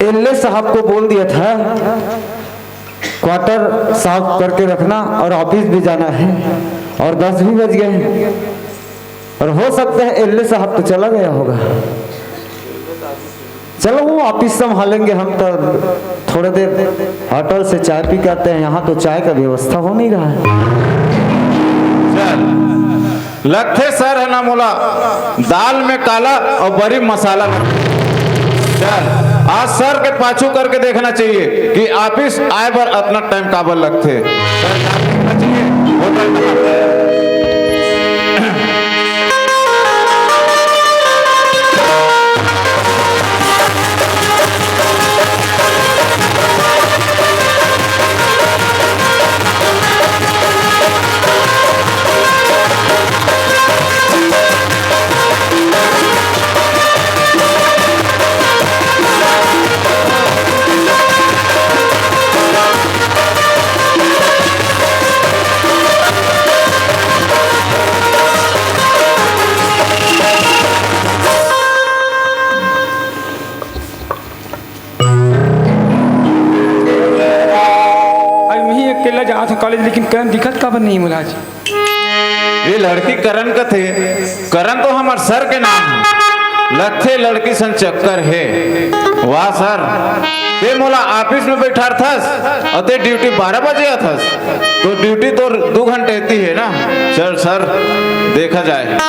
LA साहब को बोल दिया था क्वार्टर साफ करके रखना और ऑफिस भी जाना है, और 10 भी बज गए, और हो सकता है एलए साहब तो चला गया होगा। चलो वो ऑफिस संभालेंगे, हम तो थोड़ी देर होटल से चाय पी करते हैं। यहाँ तो चाय का व्यवस्था हो नहीं रहा है। लगते सर है ना मोला, दाल में काला और बड़ी मसाला। आज सर के पाछू करके देखना चाहिए कि ऑफिस आए पर अपना टाइम काबल लगते। कॉलेज, लेकिन करण दिखत का नहीं मुला आज। ये लड़की करण का थे, करण तो हमारे सर के नाम है, लथे लड़की सन चक्कर है। वाह सर, ते मोला ऑफिस में बैठा था और ते ड्यूटी 12 बजे था, तो ड्यूटी तो 2 घंटे होती है ना। चल सर देखा जाए।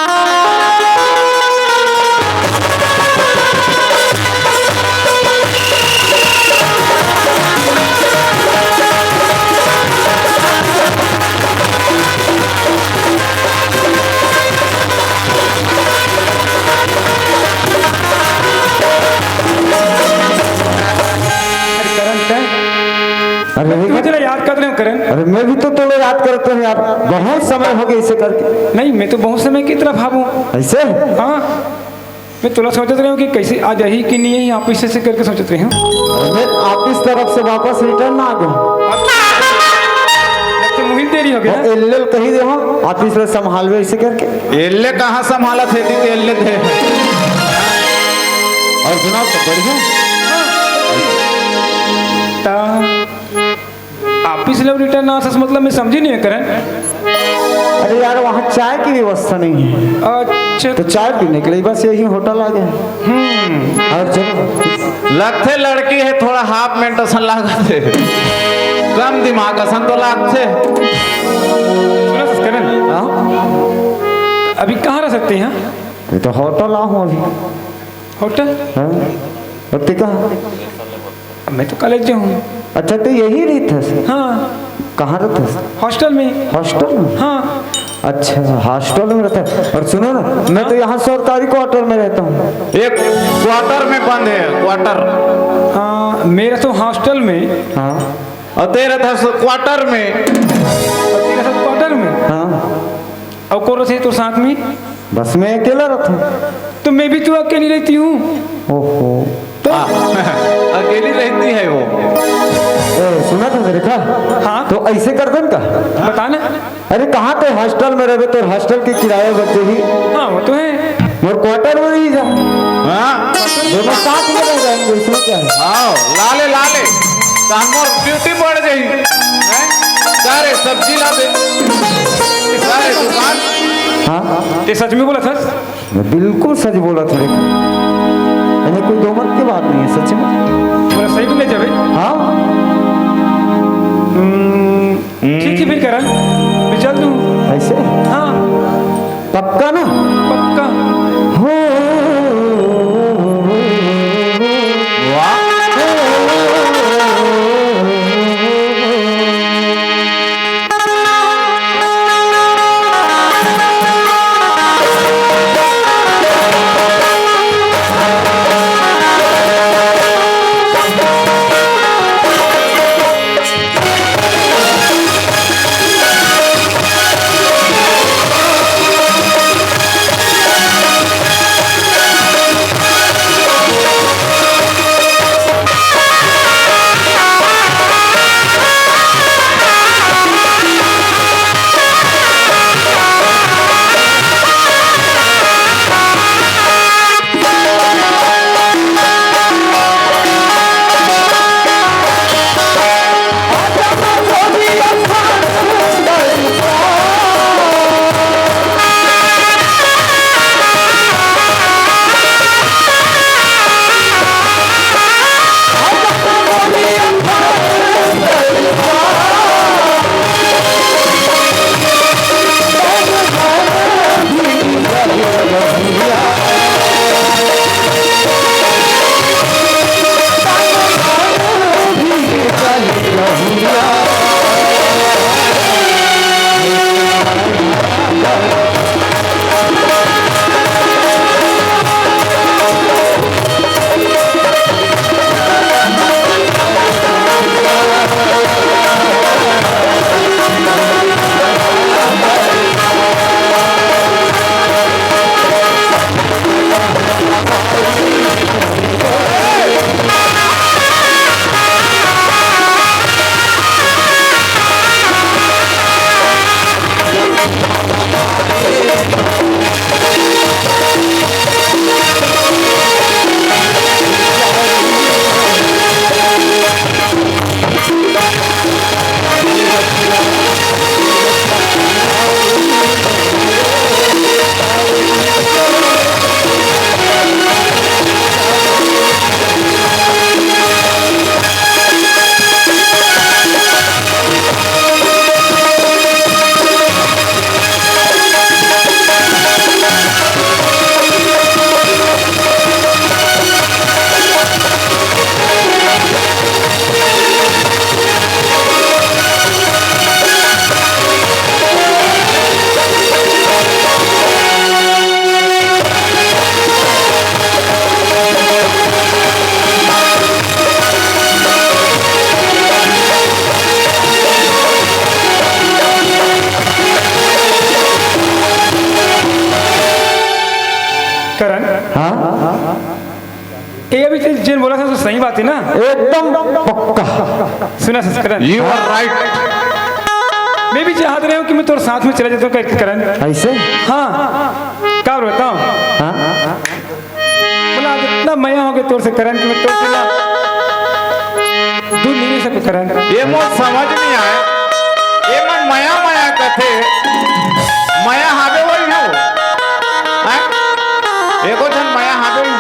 याद कर रहे हो करण? अरे मैं भी तो तुम्हें याद करता हूँ यार, बहुत समय हो गया इसे करके। नहीं, मैं तो बहुत समय की तरफ भागूं ऐसे। हाँ, मैं तुला सोचते रहे हूँ कि कैसे आज यही कि नहीं, यहाँ ऑफिस से करके सोचते रहे हूँ। मैं ऑफिस तरफ से वापस रिटर्न आ गया, तो मुहिम देरी हो गया। एल कही दे ऑफिस में संभालवे इसे करके। एल कहाँ संभाला थे? एल थे और सुना तो बढ़िया ऑफिस ले रिटर्न आ, मतलब मैं समझी नहीं है करण। अरे यार वहाँ चाय की व्यवस्था नहीं है। अच्छा, तो चाय पीने के लिए बस यही होटल आ गया। और चलो, लगते लड़की है, थोड़ा हाफ मिनट लागते, कम दिमाग असन तो लागते। करण अभी कहाँ रह सकते हैं? ये तो होटल आऊँ अभी। होटल? हाँ, कहाँ? मैं तो कॉलेज हूँ। अच्छा, तो यही रही था? हाँ। कहाँ रहता है? हॉस्टल में। हॉस्टल में? हाँ। अच्छा, हॉस्टल में रहता है। और सुनो ना, मैं तो यहाँ सरकारी क्वार्टर में रहता हूँ। एक क्वार्टर में बंद है, क्वार्टर। हाँ, मेरा तो हॉस्टल में। हाँ, और तेरा था क्वार्टर में। तेरा था क्वार्टर में। हाँ। और कौन रहे तो साथ में? बस मैं अकेला रहता। तो मैं भी तो अकेली रहती हूँ। ओहो, अकेली रहती है वो। सुना था मेरे का? हाँ। तो ऐसे कर दें का? बताना। अरे कहाँ तो हॉस्टल में रहे, तो हॉस्टल की किराया बच ही। हाँ वो तो है, और क्वार्टर में ही जा। हाँ, दोनों साथ में रह जाएंगे, इसमें क्या है? हाँ, लाले लाले कामोर ड्यूटी बढ़ गई है। सारे सब्जी ला दे, सारे दुकान। हाँ, ये सच में बोला था? मैं बिल्कुल सच बोला था, लेकिन कोई दो मत की बात नहीं है, सच में। बोला सही भी ले जावे। हाँ, ठीक है फिर करण, मैं चल दूँ। ऐसे? हाँ, पक्का ना? पक्का। हो, वाह, सही बात है ना? एकदम पक्का। सुना करण, यू आर राइट। मैं भी चाहत रहा हूँ कि मैं तोर साथ में चला जाता हूँ करण। ऐसे हाँ, क्या बताऊँ? हाँ बोला इतना मया हो गया तोर से करण कि मैं तोर से ना दूर नहीं रह सकूँ करण। ये मोर समझ नहीं आए, ये मन माया माया कथे माया हावे वही हो, एको जन माया हावे हो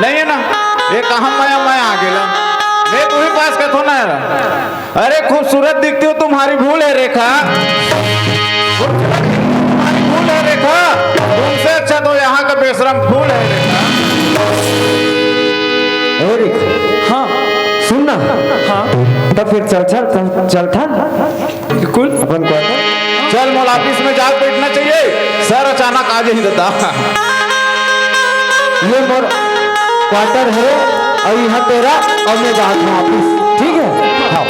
नहीं है ना? ये कहाँ माया माया आ गेला? मैं तुम्हें पास कथो ना यार। अरे खूबसूरत दिखती हो, तुम्हारी भूल है रेखा, तुम्हारी भूल है रेखा, तुमसे अच्छा तो यहाँ का बेशरम फूल है रेखा। और हाँ सुनना, हाँ तो फिर चल था बिल्कुल। अपन क्वार्टर। चल मोल ऑफिस में जाकर बैठना चाहिए, सर अचानक आज ही देता। ये मोर क्वार्टर है और यहाँ तेरा और मैं जात हूँ ऑफिस, ठीक है? हाँ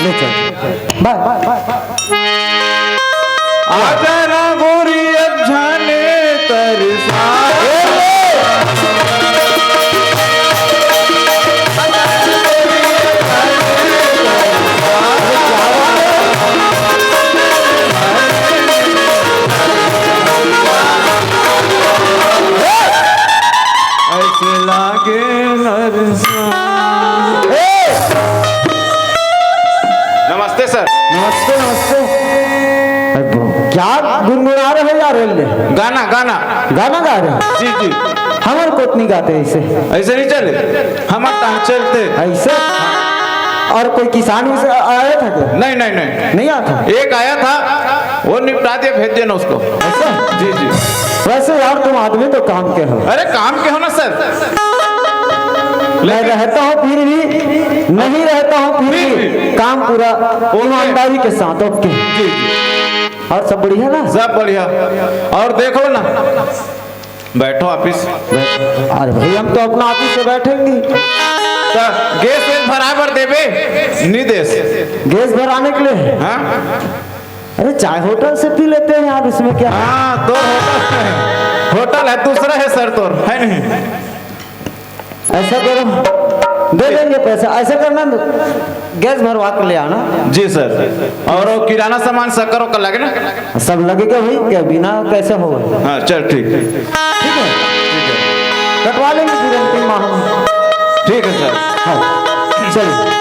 ले चल, बाय बाय बाय। आजा ना गोरी अब जाने तरसा, ऐसे लागे नरसा। नमस्ते सर। नमस्ते नमस्ते। क्या गुनगुना रहे हो यार? गाना गाना गाना गा रहे हो? जी जी। हमारे को नहीं गाते ऐसे। ऐसे नहीं चले, हमारे टांग चलते। ऐसे और कोई किसान उसे आया था क्या? नहीं नहीं नहीं, नहीं आता एक आया था, वो निपटा दिया, भेज देना उसको। ऐसा? जी जी। वैसे यार तुम आदमी तो काम के हो। अरे काम के हो ना सर। मैं रहता हूँ फिर भी, नहीं रहता हूँ फिर भी काम पूरा ईमानदारी के साथ। ओके जी जी, और सब बढ़िया ना? सब बढ़िया। और देखो ना, बैठो ऑफिस। अरे भाई हम तो अपना ऑफिस से बैठेंगे। तो गैस वेस बराबर देवे निदेश। गैस भराने के लिए? हाँ अरे चाय होटल से पी लेते हैं यार, इसमें क्या? हाँ, तो होटल है, दूसरा है सर तोर, है नहीं? ऐसा करो, दे देंगे पैसा। ऐसा करना, गैस भरवा के ले आना। जी सर। और वो किराना सामान शक्कर का लगे ना? सब लगेगा भाई, क्या बिना कैसे होगा? हाँ चल ठीक है, ठीक है कटवा लेंगे फिर अंतिम माह में। ठीक है सर। हाँ चलिए।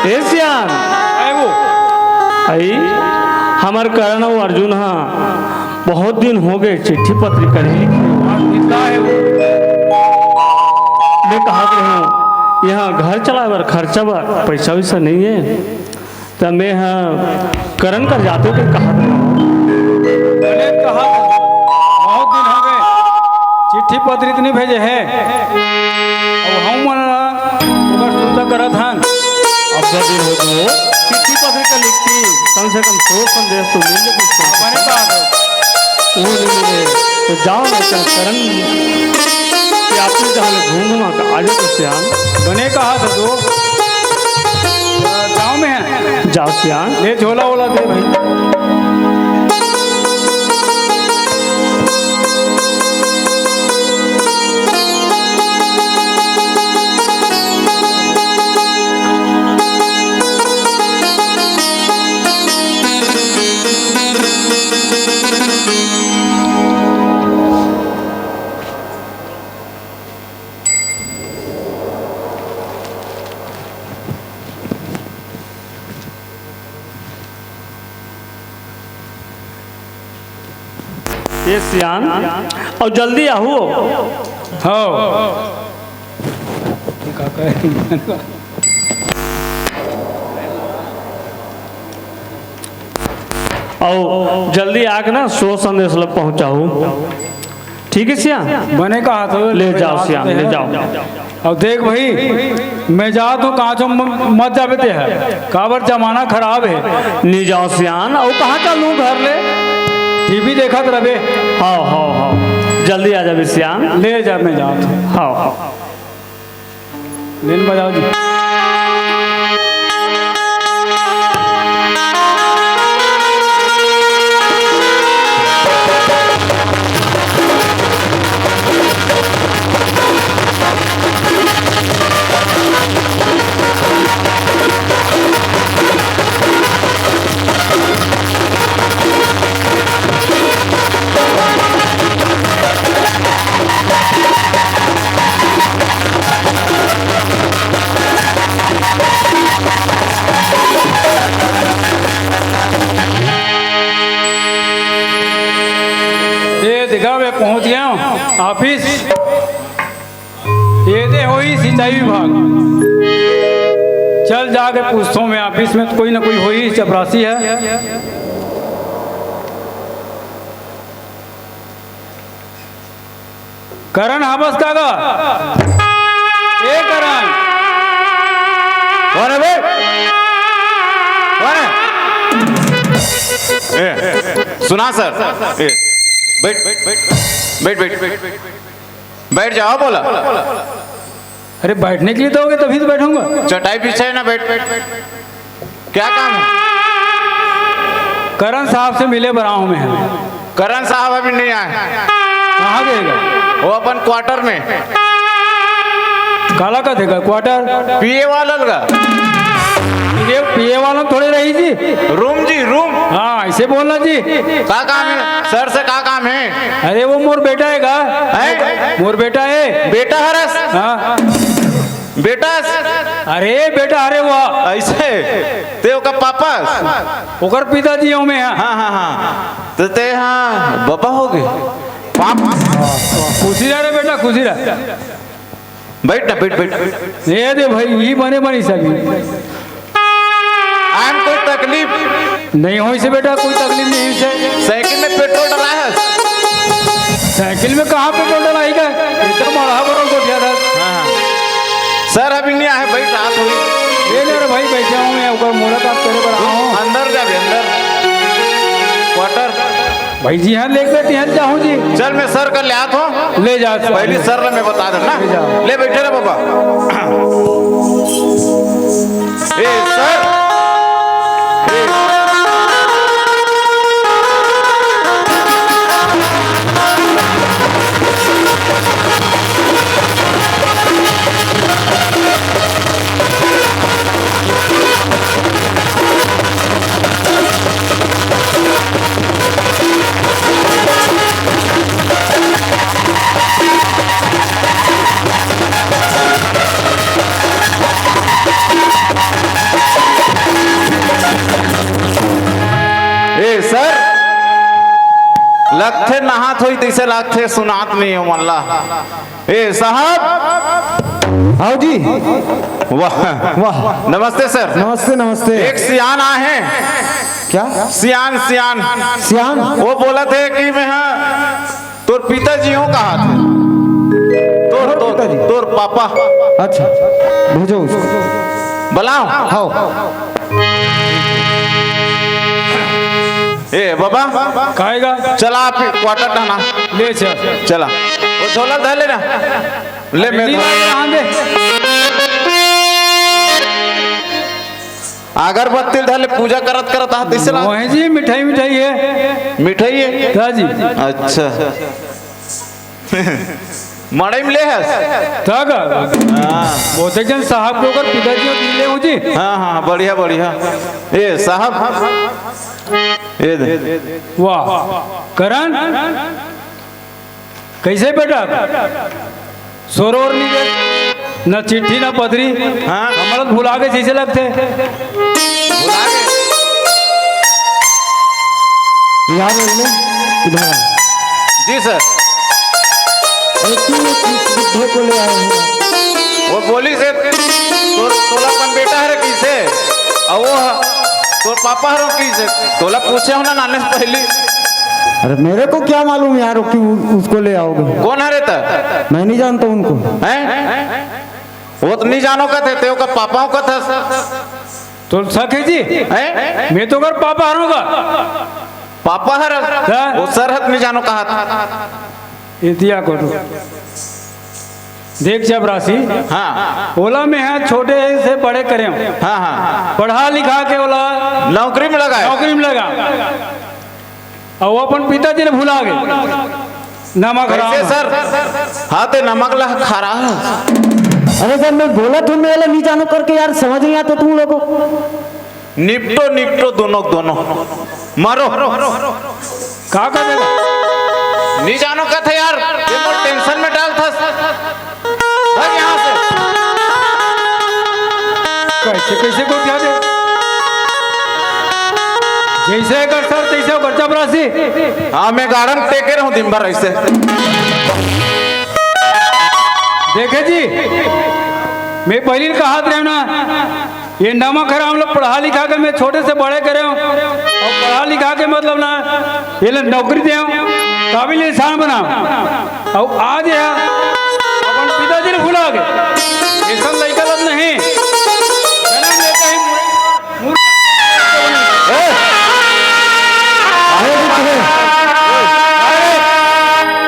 एशियन आई हमार करण और अर्जुन हाँ बहुत दिन हो गए चिट्ठी पत्री करे मैं कहा रहा हूँ यहाँ घर चला बर खर्चा बर पैसा वैसा नहीं है तो मैं हाँ करण कर जाते तो कहा मैंने कहा बहुत दिन हो गए चिट्ठी पत्री इतनी भेजे है अब हम सुविधा करत हन। अब का दिन हो गए चिट्ठी पत्री का लिखती कम से कम 100 संदेश तो मिल कुछ मैंने कहा वो नहीं मिले तो जाओ ना करण कि आपने जहाँ घूम घुमा कर आज तो सियान मैंने कहा था तो गाँव में है जाओ सियान ले झोला वोला दे भाई। ये सियान और जल्दी आहू। हाँ काका और जल्दी आके ना सो संदेश लग पहुंचाऊ। ठीक है सियान, बने कहा तो ले जाओ सियान, ले जाओ। अब देख भाई, मैं जात हूँ कहाँ चो मत जाते है, काबर जमाना खराब है। नहीं जाओ सियान, और कहाँ चलूँ घर ले। टीवी देखत रहे। हाँ हाँ हाँ, जल्दी आ जा सियान। ले जा, मैं जात हूँ। हाँ हाँ, लेन बजाओ जी। देखा मैं पहुंच गया हूँ ऑफिस। ये दे हो ही सिंचाई विभाग। चल जाके पूछता हूँ मैं, ऑफिस में तो कोई ना कोई हो ही चपरासी है। करण हाबस कागा, ए करण कौन है बे? कौन है? सुना सर, बैठ बैठ बैठ बैठ बैठ बैठ बैठ जाओ। बोला अरे बैठने के लिए दोगे तभी तो बैठूंगा। चटाई पीछे ना, बैठ बैठ बैठ। क्या काम है? करण साहब से मिले बरा हूं मैं। करण साहब अभी नहीं आए। कहाँ गएगा? वो अपन क्वार्टर में। काला का देगा क्वार्टर? पीए वाला लगा। ये पीए वाला थोड़े रही जी। रूम जी, रूम। हाँ ऐसे बोलना जी। का काम है सर से? का काम है? अरे वो मोर बेटा है, मोर बेटा है। बेटा हरस? हाँ बेटा? अरे बेटा, अरे वाह ऐसे ते का पापा ओकर पिताजी हूँ मैं। हाँ हाँ हाँ, तो ते हाँ बाबा हो गए। पापा खुशी रह रे बेटा, खुशी रह। बैठ ना, बैठ बैठ। ये दे भाई, ये बने बनी सकी। आम कोई तकलीफ नहीं हो इसे बेटा, कोई तकलीफ नहीं इसे। साइकिल में पेट्रोल डला है? साइकिल में कहाँ पेट्रोल डलाई का? इतना बड़ा बड़ा को दिया था। हाँ सर अभी नहीं आए, बैठ रात हुई। ये ले रे भाई, बैठा हूँ मैं ऊपर, मुलाकात करे पर हूँ। अंदर जा भी, अंदर क्वार्टर। भाई जी हाँ, लेके बैठे हैं जाऊँ जी। चल मैं सर कर ले आता हूँ। ले जा पहले सर ले, मैं बता देना। ले बैठे रे बाबा। ए सर, सर लगथे नहात होई तैसे लगथे सुनात नहीं हो मल्ला। ए साहब। आओ जी। वाह वाह, नमस्ते सर। नमस्ते नमस्ते। एक सियान आए हैं। क्या? सियान सियान सियान? वो बोला थे कि मैं हाँ तोर पिताजी हो कहा थे। तोर पिताजी? तोर पापा। अच्छा भेजो उसको। बुलाओ। आओ। ए बाबा खाएगा? चला आप क्वार्टर डाना। ले चल। चला वो झोला धर लेना। ले मैं अगरबत्ती धर पूजा करत करत हाथ दिसे ला। वही जी, मिठाई मिठाई है। मिठाई है क्या जी? अच्छा। मड़ई में ले हस तक हाँ बहुत जन साहब के ओकर पिताजी और दिले हो जी। हाँ हाँ बढ़िया बढ़िया। ए साहब ये दे। वाह करण कैसे बेटा सोरो और नहीं गए न चिट्ठी न पत्री। हाँ। हमारा तो भुला के जैसे लगते। बुला के यार ले इधर आ। जी सर। अरे तू किस बुढ़े को ले आया है? वो बोली से तोलापन बेटा है किसे और वो तो पापा हरो किसे तोला पूछे हो ना नाने से पहले। अरे मेरे को क्या मालूम यार कि उसको ले आओगे। कौन है रहता मैं नहीं जानता उनको। हैं वो तो नहीं जानो का थे तेरे का पापाओं का था। तो सके जी हैं मैं तो कर पापा हारूंगा। पापा हर हाँ। वो सरहद नहीं जानो कहा था। ये दिया करो देख जब राशि हाँ ओला में है छोटे से बड़े करे हो। हाँ हाँ पढ़ा लिखा के ओला नौकरी में लगा है। नौकरी में लगा और वो अपन पिताजी ने भुला गए नमक कैसे हराम। सर हाँ ते नमक ला खरा। अरे सर मैं बोला तुम मेरा नहीं जानो करके यार समझ नहीं आता तुम लोगों को। निपटो निपटो दोनों दोनों मारो कहा कर देगा नहीं जानो का था यार ये तो टेंशन में डाल था। भाग यहाँ से। कैसे कैसे को क्या दे जैसे कर सर तैसे कर जब राशि। हाँ मैं गार्डन टेके रहूं दिन भर ऐसे। देखे जी मैं पहले कहा रहे ना ये नमक है हम लोग पढ़ा लिखा के मैं छोटे से बड़े करे हूँ और पढ़ा लिखा के मतलब ना ये लोग नौकरी दे काबिल इंसान बनाओ और आज है अपन पिताजी ने भुला गए ये सब लड़का लोग नहीं जन्म लेते ही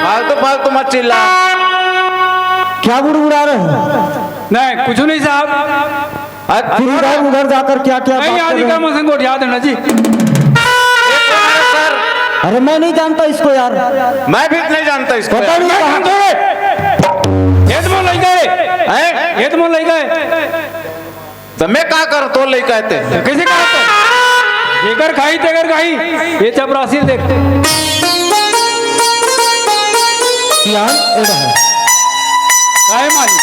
फालतू फालतू मत चिल्ला। क्या बुड़बुड़ा रहे हैं? नहीं कुछ नहीं साहब फिर इधर उधर जाकर क्या क्या नहीं बात कर आदि रहे का हैं? मसन को याद है ना जी। सर अरे मैं नहीं जानता इसको यार। मैं भी नहीं जानता इसको। पता नहीं कहाँ ये तो मन लग गए हैं? ये तो मन लग गए तो मैं क्या करूं तो ले कहते कैसे कहा तो जेकर खाई तेकर खाई ये चपरासी देखते यार इधर है। काहे मालिक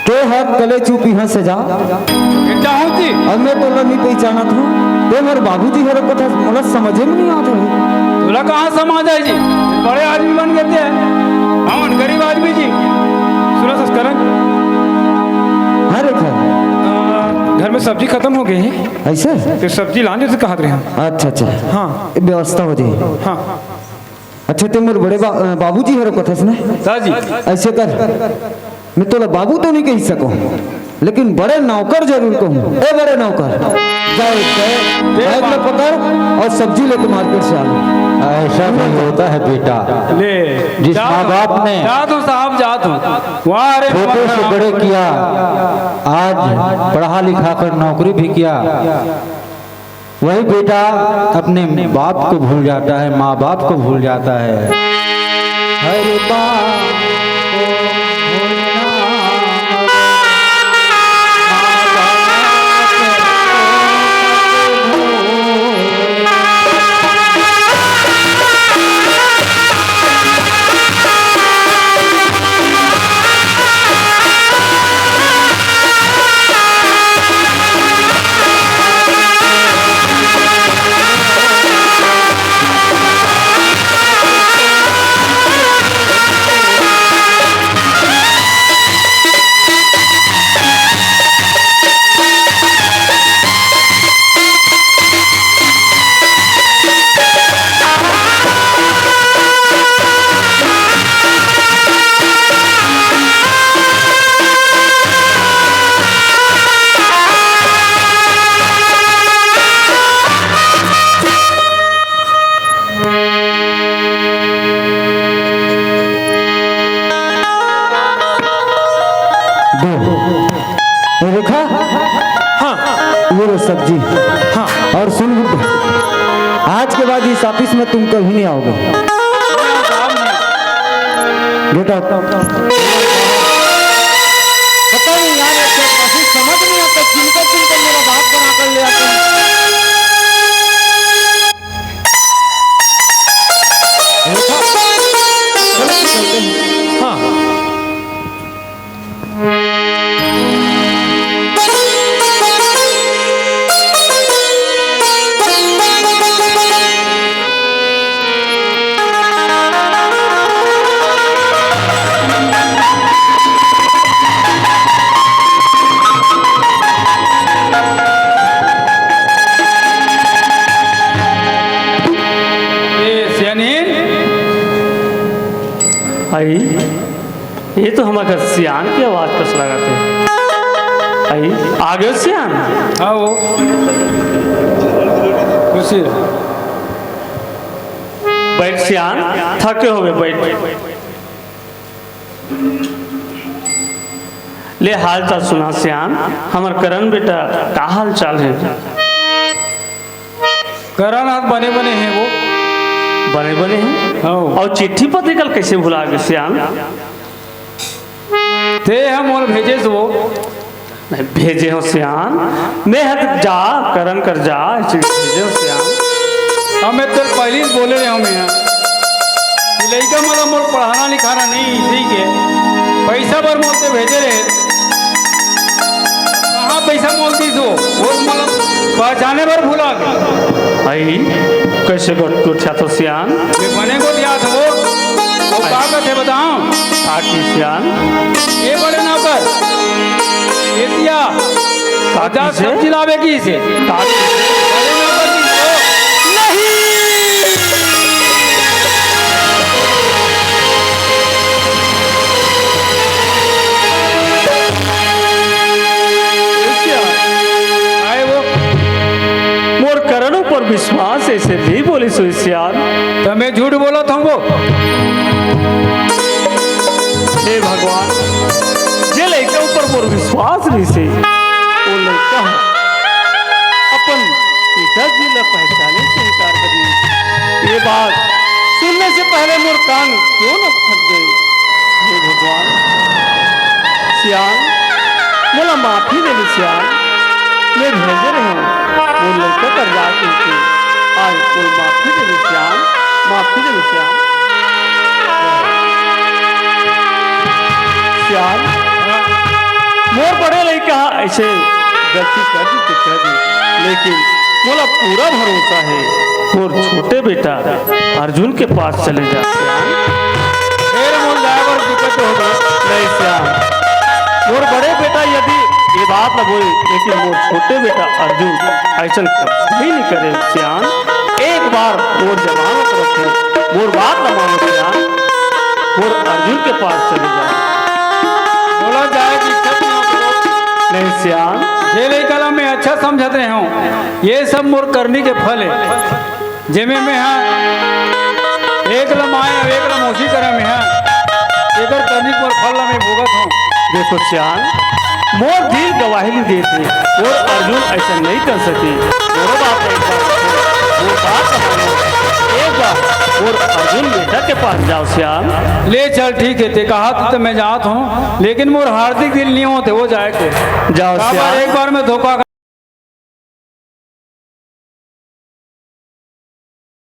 तो हाथ गले चुप यहाँ से जा। बेटा हूँ जी अब मैं तो नहीं पहचाना था तो मेरे बाबूजी हर कथा मतलब समझे में नहीं आता है। तोला कहाँ समाज है जी बड़े आदमी बन गए थे हम गरीब आदमी जी सुनो संस्करण हर एक है घर में सब्जी खत्म हो गई है ऐसे। तो सब्जी लाने से कहा रहे हैं अच्छा अच्छा हाँ ये व्यवस्था हो जाए। हाँ अच्छा तुम मेरे बड़े बाबूजी हर कथा सुने दादी ऐसे कर मैं तो बाबू तो नहीं कह सकूं लेकिन बड़े नौकर जरूर कहूँ। ए बड़े नौकर जाओ बैग में पकड़ और सब्जी लेके मार्केट से आ लो। ऐसा नहीं होता है बेटा। ले जिस माँ बाप ने जात हूँ साहब जात हूँ वहाँ अरे छोटे से बड़े किया, आज पढ़ा लिखा कर नौकरी भी किया, वही बेटा अपने बाप को भूल जाता है, माँ बाप को भूल जाता है। हर बात को भूलना देखा हाँ ये लो सब्जी हाँ। और सुन बुड्ढे आज के बाद इस ऑफिस में तुम कभी नहीं आओगे। बेटा पता नहीं यार, ऐसे कभी समझ नहीं आता, चिनकर चिनकर मेरा बाप बना कर ले आते हैं। देखा? चलो चलते हैं। हाँ ये सियानीन, आई ये तो हमारे सियान की आवाज कस लगाते आई आगे सियान हाँ वो खुशी बैठ सियान थके हो गए बैठ ले हाल चाल सुना सियान हमार करण बेटा का हाल चाल है करण हाथ बने बने हैं वो। बने बने हैं हाँ और चिट्ठी पत्र कल कैसे भुला गए सियान थे हम और भेजे से वो। नहीं भेजे हो सियान मैं हट जा करण कर जा ऐसे भेजे हो सियान हमें तो पहले ही बोले रहे हमें यहाँ कि लड़का मतलब मोर पढ़ाना लिखाना नहीं इसी के पैसा भर मोलते भेजे रहे। कहाँ पैसा मोलती सो वो मतलब पहचाने भर भूला गए। आई कैसे गोठा तो सियान ये बने को दिया था वो का थे बताओ। आकी सियान ये बड़े नौकर ये दिया काकी से? सब्जी लावे की से काकी से? बड़े नौकर की से। आए वो मोर करणों पर विश्वास ऐसे भी बोली सो सियान तो मैं झूठ बोला था वो। हे भगवान जे लड़का ऊपर मोर विश्वास नहीं से वो लड़का अपन पिताजी ने पहचाने से इनकार कर दी। ये बात सुनने से पहले मोर कान क्यों न फट गए। हे भगवान सियान मोला माफी दे दी सियान मैं भेजे रहे हूँ वो लड़का कर जाके आज कोई माफी दे दी सियान माफी दे दी सियान सियान मोर बड़े लड़का ऐसे गलती कर दी लेकिन मोला पूरा भरोसा है मोर छोटे बेटा अर्जुन के पास चले जा सियान फिर मोर ड्राइवर दिक्कत हो गई। नहीं सियान मोर बड़े बेटा यदि ये बात न बोले लेकिन मोर छोटे बेटा अर्जुन ऐसा कभी नहीं करे सियान एक बार मोर जमानत रखे मोर बात न मानो सियान मोर अर्जुन के पास चले जा बोला जाए कि इज्जत ना करो। नहीं सियान ये लेकर मैं अच्छा समझते रहे हूँ ये सब मोर करने के फल है जिमे में हाँ एक लमाए और एक लमोसी करे में हाँ एक करने पर फल मैं भुगत हूँ। देखो सियान मोर दिल गवाही नहीं देते और अर्जुन ऐसा नहीं कर सके मोर बात एक बार वो बात मानो एक बार और अर्जुन बेटा के पास जाओ सियान ले चल ठीक है ते कहा तो मैं जात हूँ लेकिन मोर हार्दिक दिल नहीं होते वो जाए के जाओ सियान एक बार मैं धोखा